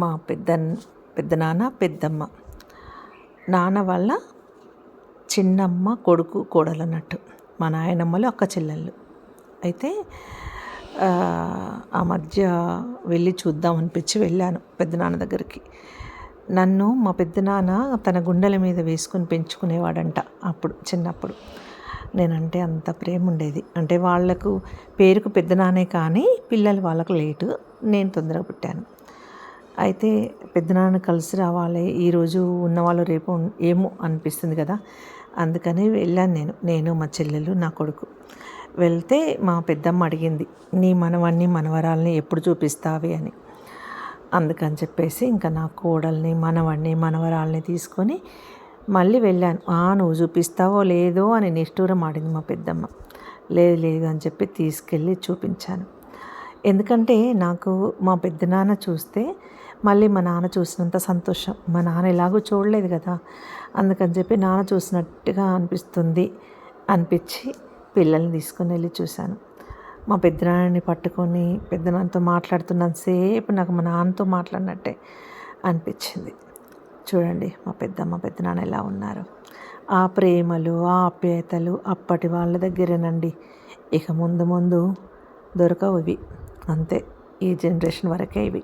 మా పెద్దనాన్న పెద్దమ్మ, నాన్న వాళ్ళ చిన్నమ్మ కొడుకు కోడలు అన్నట్టు, మా నాయనమ్మలు అక్క చెల్లెళ్ళు. అయితే ఆ మధ్య వెళ్ళి చూద్దాం అనిపించి వెళ్ళాను పెద్దనాన్న దగ్గరికి. నన్ను మా పెద్దనాన్న తన గుండెల మీద వేసుకుని పెంచుకునేవాడంట అప్పుడు చిన్నప్పుడు. నేనంటే అంత ప్రేమ ఉండేది. అంటే వాళ్లకు పేరుకు పెద్దనాన్నే కానీ పిల్లలు వాళ్ళకు లేటు, నేను తొందరగా పుట్టాను. అయితే పెద్దనాన్న కలిసి రావాలి, ఈరోజు ఉన్నవాళ్ళు రేపు ఏమో అనిపిస్తుంది కదా. అందుకని వెళ్ళాను నేను మా చెల్లెలు నా కొడుకు. వెళ్తే మా పెద్దమ్మ అడిగింది, నీ మనవన్ని మనవరాల్ని ఎప్పుడు చూపిస్తావి అని. అందుకని చెప్పేసి ఇంకా నా కోడల్ని మనవడిని మనవరాల్ని తీసుకొని మళ్ళీ వెళ్ళాను. నువ్వు చూపిస్తావో లేదో అని నిష్ఠూరం ఆడింది మా పెద్దమ్మ. లేదు లేదు అని చెప్పి తీసుకెళ్ళి చూపించాను. ఎందుకంటే నాకు మా పెద్దనాన్న చూస్తే మళ్ళీ మా నాన్న చూసినంత సంతోషం. మా నాన్న ఎలాగో చూడలేదు కదా, అందుకని చెప్పి నాన్న చూసినట్టుగా అనిపించి పిల్లల్ని తీసుకొని వెళ్ళి చూశాను. మా పెద్దనాన్నని పట్టుకొని పెద్దనాన్నతో మాట్లాడుతున్నంతసేపు నాకు మా నాన్నతో మాట్లాడినట్టే అనిపించింది. చూడండి మా పెద్దమ్మ పెద్దనాన్న ఎలా ఉన్నారు. ఆ ప్రేమలు ఆ ఆప్యాయతలు అప్పటి వాళ్ళ దగ్గరేనండి. ఇక ముందు ముందు దొరకవు ఇవి. అంతే, ఈ జనరేషన్ వరకే ఇవి.